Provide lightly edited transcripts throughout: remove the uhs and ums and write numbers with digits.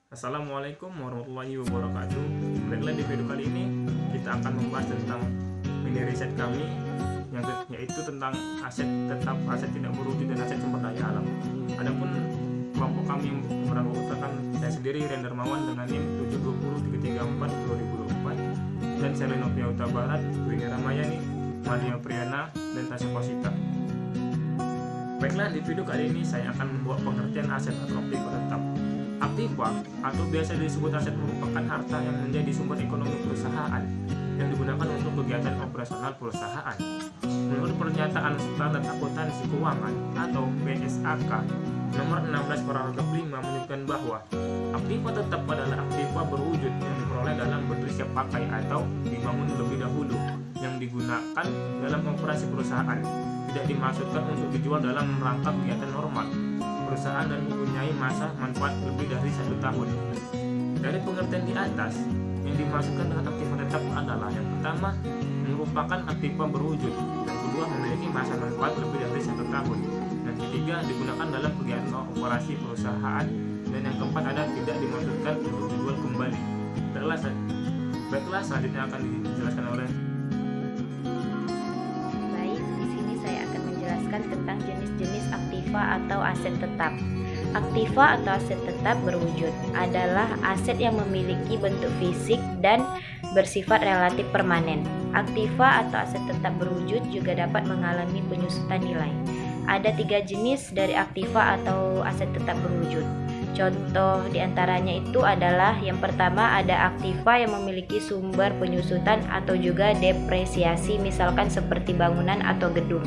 Assalamualaikum warahmatullahi wabarakatuh. Baiklah, di video kali ini kita akan membahas tentang mini riset kami yaitu tentang aset tetap, aset tidak berwujud, dan aset sumber daya alam. Adapun kelompok kami yang beranggotakan saya sendiri, Ren Darmawan dengan NIM 7200334 2024, dan saya Novia Huta Barat, Winnie Ramayani, Maria Priyana, dan Tasya Kosita. Baiklah, di video kali ini saya akan membuat pengertian aset atau aktiva tetap. Aktiva atau biasa disebut aset merupakan harta yang menjadi sumber ekonomi perusahaan yang digunakan untuk kegiatan operasional perusahaan. Menurut pernyataan Standar Akuntansi Keuangan atau PSAK nomor 16 paragraf 5 menyebutkan bahwa aktiva tetap adalah aktiva berwujud yang diperoleh dalam bentuk siap pakai atau dibangun lebih dahulu yang digunakan dalam operasi perusahaan, tidak dimaksudkan untuk dijual dalam rangka kegiatan normal perusahaan dan mempunyai masa manfaat lebih dari 1 tahun. Dari pengertian di atas, yang dimaksudkan dengan aktiva tetap adalah yang pertama, merupakan aktiva berwujud, yang kedua, memiliki masa manfaat lebih dari 1 tahun, dan ketiga, digunakan dalam kegiatan operasi perusahaan, dan yang keempat ada tidak dimaksudkan untuk dijual kembali. Baiklah, selanjutnya akan dijelaskan oleh tentang jenis-jenis aktiva atau aset tetap. Aktiva atau aset tetap berwujud adalah aset yang memiliki bentuk fisik dan bersifat relatif permanen. Aktiva atau aset tetap berwujud juga dapat mengalami penyusutan nilai. Ada 3 jenis dari aktiva atau aset tetap berwujud. Contoh diantaranya itu adalah yang pertama, ada aktiva yang memiliki sumber penyusutan atau juga depresiasi, misalkan seperti bangunan atau gedung,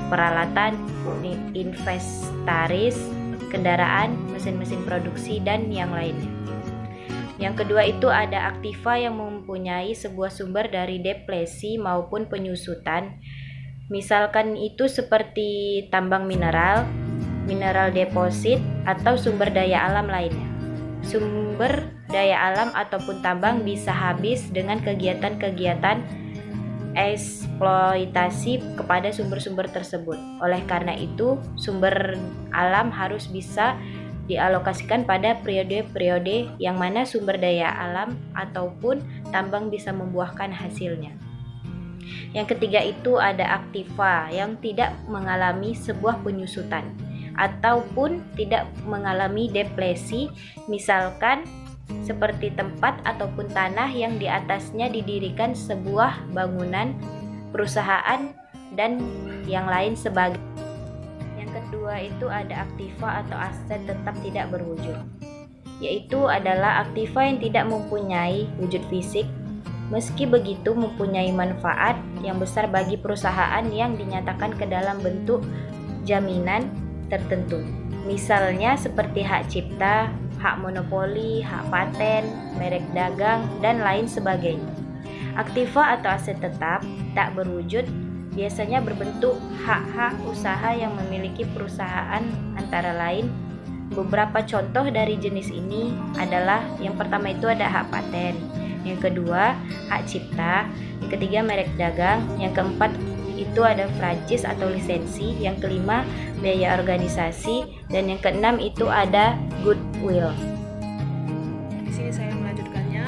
peralatan, inventaris, kendaraan, mesin-mesin produksi, dan yang lainnya. Yang kedua itu ada aktiva yang mempunyai sebuah sumber dari depresi maupun penyusutan, misalkan itu seperti tambang mineral deposit, atau sumber daya alam lainnya. Sumber daya alam ataupun tambang bisa habis dengan kegiatan-kegiatan eksploitasi kepada sumber-sumber tersebut. Oleh karena itu, sumber alam harus bisa dialokasikan pada periode-periode yang mana sumber daya alam ataupun tambang bisa membuahkan hasilnya. Yang ketiga itu ada aktiva yang tidak mengalami sebuah penyusutan ataupun tidak mengalami depresi, misalkan seperti tempat ataupun tanah yang di atasnya didirikan sebuah bangunan, perusahaan, dan yang lain sebagainya. Yang kedua itu ada aktiva atau aset tetap tidak berwujud, yaitu adalah aktiva yang tidak mempunyai wujud fisik, meski begitu mempunyai manfaat yang besar bagi perusahaan yang dinyatakan ke dalam bentuk jaminan tertentu, misalnya seperti hak cipta, hak monopoli, hak paten, merek dagang, dan lain sebagainya. Aktiva atau aset tetap tak berwujud biasanya berbentuk hak-hak usaha yang memiliki perusahaan, antara lain beberapa contoh dari jenis ini adalah yang pertama itu ada hak paten, yang kedua hak cipta, yang ketiga merek dagang, yang keempat itu ada franchise atau lisensi, yang kelima biaya organisasi, dan yang keenam itu ada goodwill. Di sini saya melanjutkannya,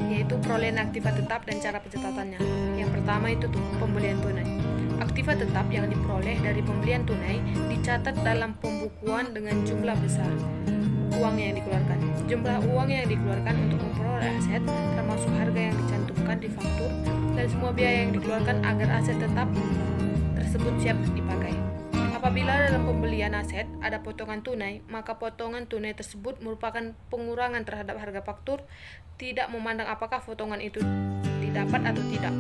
yaitu perolehan aktiva tetap dan cara pencatatannya. Yang pertama itu pembelian tunai. Aktiva tetap yang diperoleh dari pembelian tunai dicatat dalam pembukuan dengan jumlah besar uang yang dikeluarkan. Jumlah uang yang dikeluarkan untuk memperoleh aset termasuk harga yang dicantumkan di faktur dan semua biaya yang dikeluarkan agar aset tetap tersebut siap dipakai. Apabila dalam pembelian aset ada potongan tunai, maka potongan tunai tersebut merupakan pengurangan terhadap harga faktur, tidak memandang apakah potongan itu didapat atau tidak.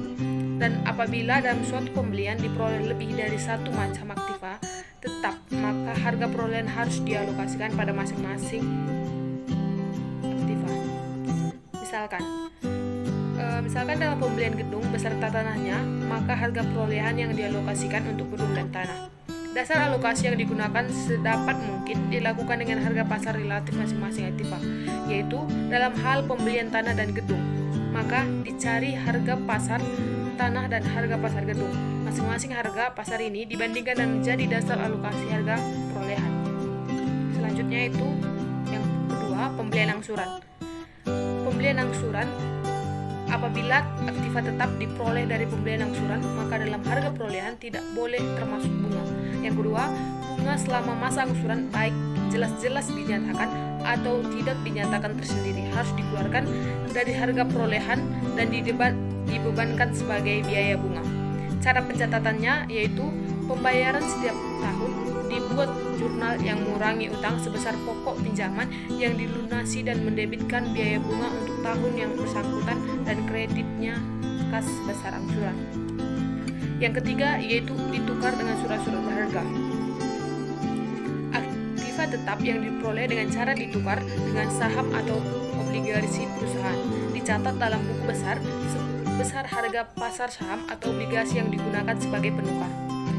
Dan apabila dalam suatu pembelian diperoleh lebih dari satu macam aktiva tetap, maka harga perolehan harus dialokasikan pada masing-masing aktiva. Misalkan dalam pembelian gedung beserta tanahnya, maka harga perolehan yang dialokasikan untuk gedung dan tanah. Dasar alokasi yang digunakan sedapat mungkin dilakukan dengan harga pasar relatif masing-masing aktiva, yaitu dalam hal pembelian tanah dan gedung, maka dicari harga pasar tanah dan harga pasar gedung. Masing-masing harga pasar ini dibandingkan dan menjadi dasar alokasi harga perolehan. Selanjutnya itu yang kedua, pembelian angsuran. Pembelian angsuran, apabila aktiva tetap diperoleh dari pembelian angsuran, maka dalam harga perolehan tidak boleh termasuk bunga. Yang kedua, bunga selama masa angsuran baik jelas-jelas dinyatakan atau tidak dinyatakan tersendiri harus dikeluarkan dari harga perolehan dan dibebankan sebagai biaya bunga. Cara pencatatannya yaitu pembayaran setiap tahun, dibuat jurnal yang mengurangi utang sebesar pokok pinjaman yang dilunasi dan mendebitkan biaya bunga untuk tahun yang bersangkutan dan kreditnya kas besar angsuran. Yang ketiga yaitu ditukar dengan surat-surat berharga. Aktiva tetap yang diperoleh dengan cara ditukar dengan saham atau obligasi perusahaan dicatat dalam buku besar sebesar harga pasar saham atau obligasi yang digunakan sebagai penukar.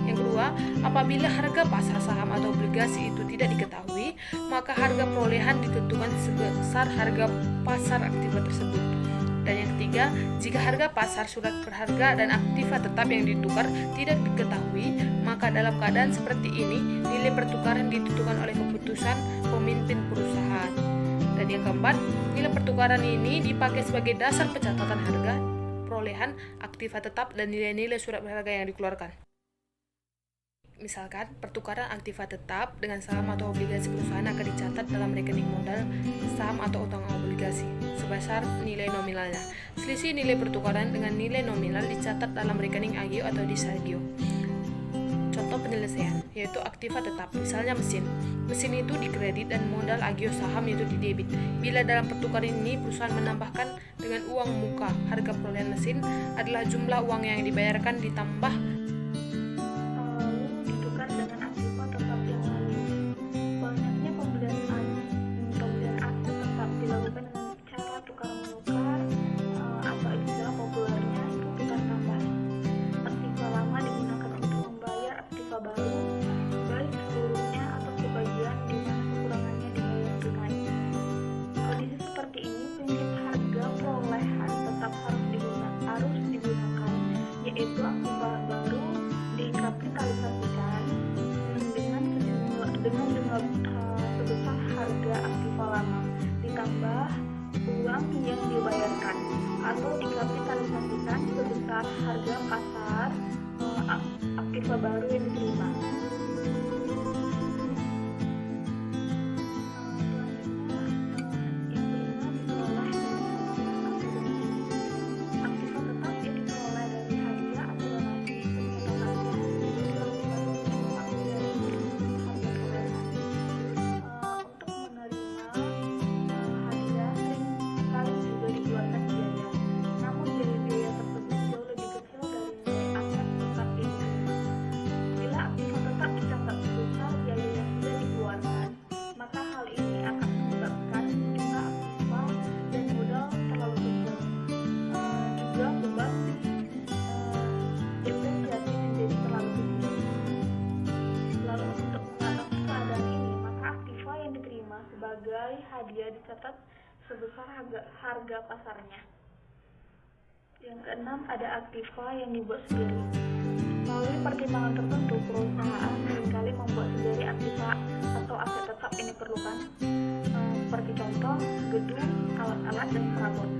Yang kedua, apabila harga pasar saham atau obligasi itu tidak diketahui, maka harga perolehan ditentukan sebesar harga pasar aktiva tersebut. Dan yang ketiga, jika harga pasar surat berharga dan aktiva tetap yang ditukar tidak diketahui, maka dalam keadaan seperti ini, nilai pertukaran ditentukan oleh keputusan pemimpin perusahaan. Dan yang keempat, nilai pertukaran ini dipakai sebagai dasar pencatatan harga, perolehan, aktiva tetap, dan nilai-nilai surat berharga yang dikeluarkan. Misalkan, pertukaran aktiva tetap dengan saham atau obligasi perusahaan akan dicatat dalam rekening modal saham atau utang obligasi sebesar nilai nominalnya. Selisih nilai pertukaran dengan nilai nominal dicatat dalam rekening agio atau di salgio. Contoh penyelesaian yaitu aktiva tetap, misalnya mesin. Mesin itu dikredit dan modal agio saham itu didebit. Bila dalam pertukaran ini perusahaan menambahkan dengan uang muka, harga perolehan mesin adalah jumlah uang yang dibayarkan ditambah yaitu aktiva baru dikapitalisasikan dengan sebesar harga aktiva lama ditambah uang yang dibayarkan atau dikapitalisasikan sebesar harga pasar aktiva baru yang diterima. Sebagai hadiah dicatat sebesar harga pasarnya. Yang keenam, ada aktiva yang dibuat sendiri. Melalui pertimbangan tertentu, perusahaan seringkali membuat sendiri aktiva atau aset tetap yang diperlukan, seperti contoh gedung, alat-alat, dan perabot.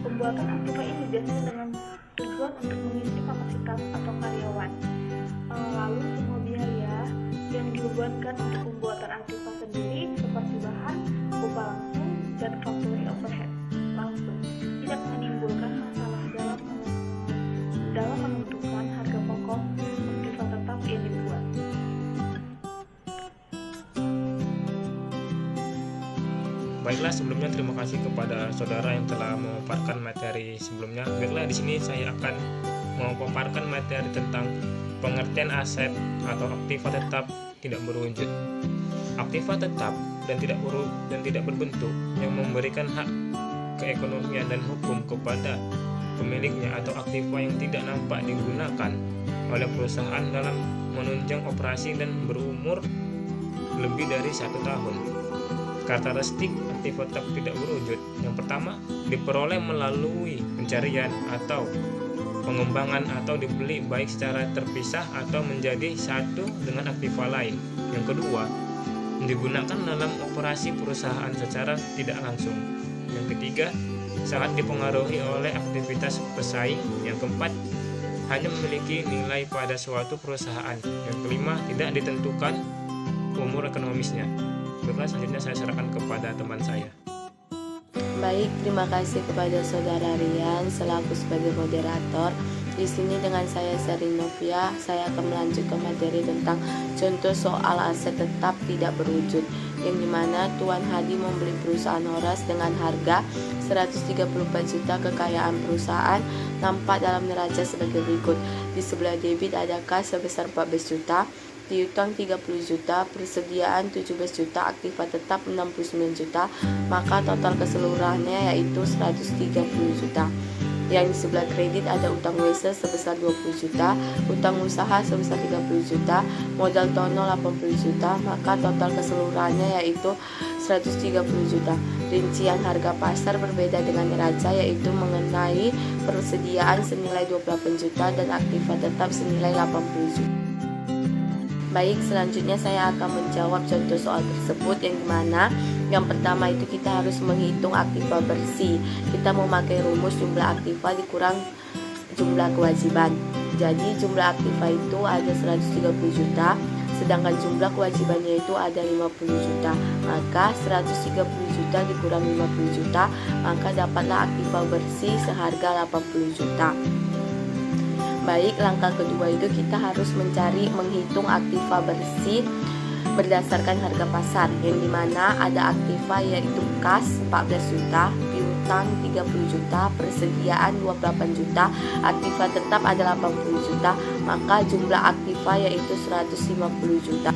Pembuatan aktiva ini biasanya dengan tujuan untuk mengisi kapasitas atau karyawan. Lalu semua biaya yang dibebankan untuk pembuatan aktiva sendiri seperti bahan, upah langsung, dan factory overhead langsung tidak menimbulkan masalah dalam menentukan harga pokok aktiva tetap yang dibuat. Baiklah, sebelumnya terima kasih kepada saudara yang telah memaparkan materi sebelumnya. Baiklah, di sini saya akan memaparkan materi tentang pengertian aset atau aktiva tetap tidak berwujud. Aktiva tetap dan tidak berbentuk yang memberikan hak keekonomian dan hukum kepada pemiliknya atau aktiva yang tidak nampak digunakan oleh perusahaan dalam menunjang operasi dan berumur lebih dari 1 tahun. Karakteristik aktiva tetap tidak berwujud. Yang pertama, diperoleh melalui pencarian atau pengembangan atau dibeli baik secara terpisah atau menjadi satu dengan aktiva lain. Yang kedua, digunakan dalam operasi perusahaan secara tidak langsung. Yang ketiga, sangat dipengaruhi oleh aktivitas pesaing. Yang keempat, hanya memiliki nilai pada suatu perusahaan. Yang kelima, tidak ditentukan umur ekonomisnya. Baiklah, selanjutnya saya serahkan kepada teman saya. Baik, terima kasih kepada Saudara Rian selaku sebagai moderator. Di sini dengan saya Seri Novia, saya akan melanjutkan materi tentang contoh soal aset tetap tidak berwujud, yang dimana Tuan Hadi membeli perusahaan Horas dengan harga 134 juta. Kekayaan perusahaan nampak dalam neraca sebagai berikut. Di sebelah debit ada kas sebesar 14 juta, piutang 30 juta, persediaan 17 juta, aktiva tetap 69 juta, maka total keseluruhannya yaitu 130 juta. Yang di sebelah kredit ada utang WC sebesar 20 juta, utang usaha sebesar 30 juta, modal tono 80 juta, maka total keseluruhannya yaitu 130 juta. Rincian harga pasar berbeda dengan neraca, yaitu mengenai persediaan senilai 28 juta dan aktiva tetap senilai 80 juta. Baik, selanjutnya saya akan menjawab contoh soal tersebut, yang dimana yang pertama itu kita harus menghitung aktiva bersih. Kita memakai rumus jumlah aktiva dikurang jumlah kewajiban. Jadi jumlah aktiva itu ada 130 juta, sedangkan jumlah kewajibannya itu ada 50 juta. Maka 130 juta dikurang 50 juta, maka dapatlah aktiva bersih seharga 80 juta. Baik, langkah kedua itu kita harus menghitung aktiva bersih berdasarkan harga pasar, yang dimana ada aktiva yaitu kas 14 juta, piutang 30 juta, persediaan 28 juta, aktiva tetap ada 80 juta, maka jumlah aktiva yaitu 150 juta.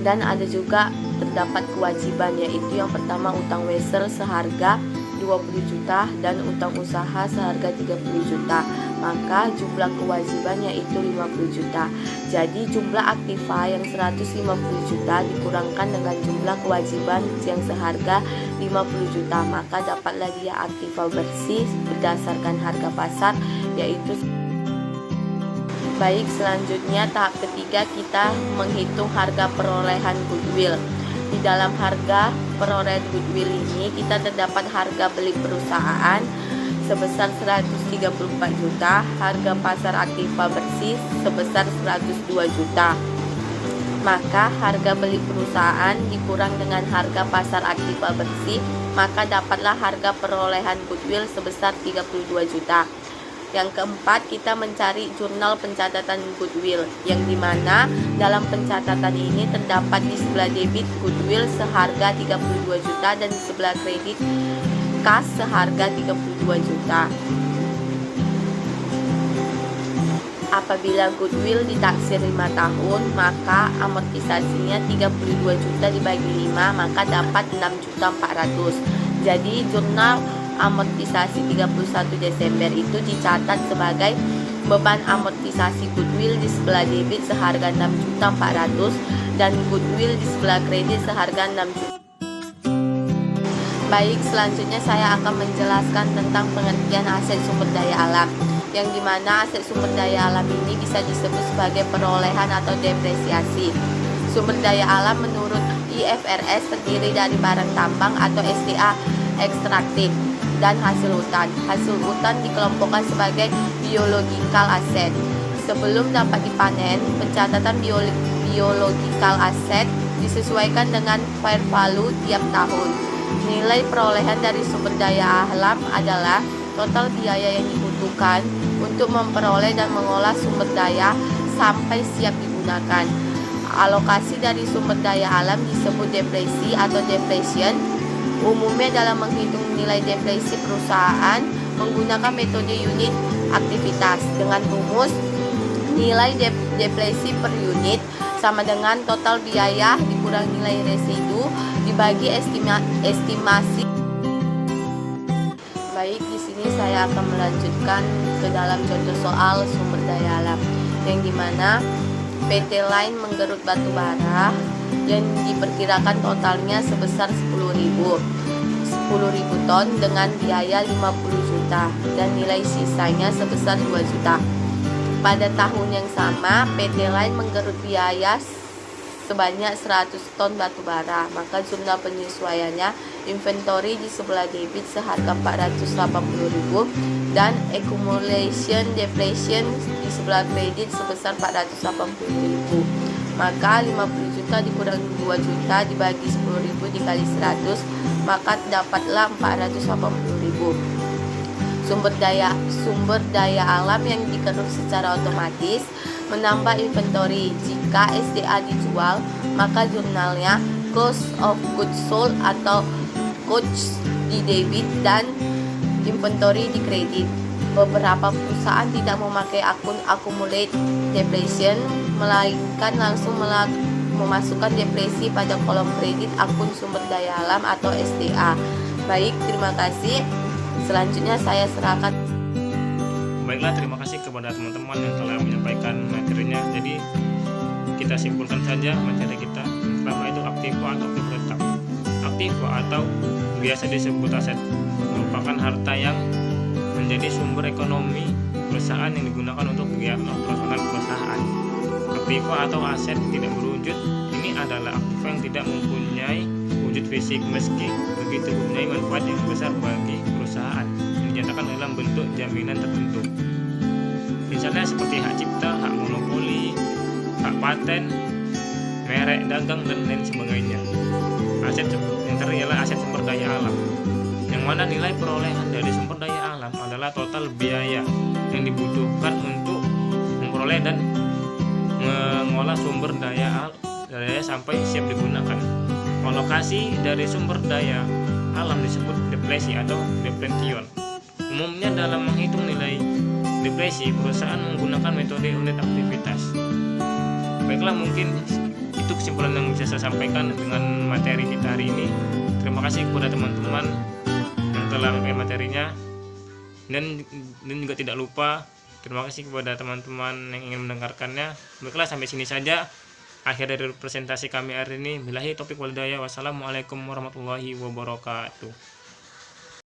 Dan ada juga terdapat kewajiban, yaitu yang pertama utang wesel seharga 20 juta dan utang usaha seharga 30 juta, maka jumlah kewajiban yaitu 50 juta. Jadi jumlah aktiva yang 150 juta dikurangkan dengan jumlah kewajiban yang seharga 50 juta, maka dapatlah dia aktiva bersih berdasarkan harga pasar yaitu. Baik, selanjutnya tahap ketiga kita menghitung harga perolehan goodwill. Di dalam harga perolehan goodwill ini kita terdapat harga beli perusahaan sebesar 134 juta, harga pasar aktiva bersih sebesar 102 juta. Maka harga beli perusahaan dikurang dengan harga pasar aktiva bersih, maka dapatlah harga perolehan goodwill sebesar 32 juta. Yang keempat, kita mencari jurnal pencatatan goodwill, yang dimana dalam pencatatan ini terdapat di sebelah debit goodwill seharga 32 juta dan di sebelah kredit kas seharga 32 juta. Apabila goodwill ditaksir 5 tahun, maka amortisasinya 32 juta dibagi 5, maka dapat 6.400.000. Jadi jurnal amortisasi 31 Desember itu dicatat sebagai beban amortisasi goodwill di sebelah debit seharga 6.400.000 dan goodwill di sebelah kredit seharga 6 juta. Baik, selanjutnya saya akan menjelaskan tentang pengertian aset sumber daya alam, yang dimana aset sumber daya alam ini bisa disebut sebagai perolehan atau depresiasi. Sumber daya alam menurut IFRS terdiri dari barang tambang atau SDA ekstraktif dan hasil hutan. Hasil hutan dikelompokkan sebagai biological asset. Sebelum dapat dipanen, pencatatan biological asset disesuaikan dengan fair value tiap tahun. Nilai perolehan dari sumber daya alam adalah total biaya yang dibutuhkan untuk memperoleh dan mengolah sumber daya sampai siap digunakan. Alokasi dari sumber daya alam disebut depresi atau depletion. Umumnya dalam menghitung nilai depresi perusahaan menggunakan metode unit aktivitas dengan rumus nilai depresi per unit sama dengan total biaya dikurang nilai residu dibagi estimasi. Baik, di sini saya akan melanjutkan ke dalam contoh soal sumber daya alam, yang dimana PT Line menggerut batu bara yang diperkirakan totalnya sebesar 10.000 ton dengan biaya 50 juta dan nilai sisanya sebesar 2 juta. Pada tahun yang sama, PT Line menggerut biaya sebanyak 100 ton batu bara. Maka jumlah penyesuaiannya, inventory di sebelah debit seharga 480.000 dan accumulation depletion di sebelah kredit sebesar 480.000. Maka 50 juta dikurangi 2 juta dibagi 10.000 dikali 100, maka dapatlah 480.000. Sumber daya alam yang dikeruk secara otomatis menambah inventory. Jika SDA dijual, maka jurnalnya cost of goods sold atau COGS di debit dan inventory di kredit. Beberapa perusahaan tidak memakai akun accumulate depletion, melainkan langsung memasukkan depresi pada kolom kredit akun sumber daya alam atau SDA. Baik, terima kasih. Selanjutnya saya serahkan. Baiklah, terima kasih kepada teman-teman yang telah menyampaikan materinya. Jadi kita simpulkan saja materi kita. Yang pertama itu aktiva atau aktiva tetap. Aktiva atau biasa disebut aset merupakan harta yang menjadi sumber ekonomi perusahaan yang digunakan untuk kegiatan operasional perusahaan. Aktiva atau aset tidak berwujud ini adalah aktiva yang tidak mempunyai wujud fisik meski begitu mempunyai manfaat yang besar bagi perusahaan yang dinyatakan dalam bentuk jaminan tertentu. Misalnya seperti hak cipta, hak monopoli, hak paten, merek dagang dan lain sebagainya. Aset yang terakhir adalah aset sumber daya alam, yang mana nilai perolehan dari sumber daya alam adalah total biaya yang dibutuhkan untuk memperoleh dan mengolah sumber daya sampai siap digunakan. Alokasi dari sumber daya alam disebut depresi atau depletion. Umumnya dalam menghitung nilai depresi, perusahaan menggunakan metode unit aktivitas. Baiklah, mungkin itu kesimpulan yang bisa saya sampaikan dengan materi kita hari ini. Terima kasih kepada teman-teman yang telah memakai materinya, dan juga tidak lupa terima kasih kepada teman-teman yang ingin mendengarkannya. Baiklah, sampai sini saja akhir dari presentasi kami hari ini. Billahi taufik wal hidayah. Wassalamualaikum warahmatullahi wabarakatuh.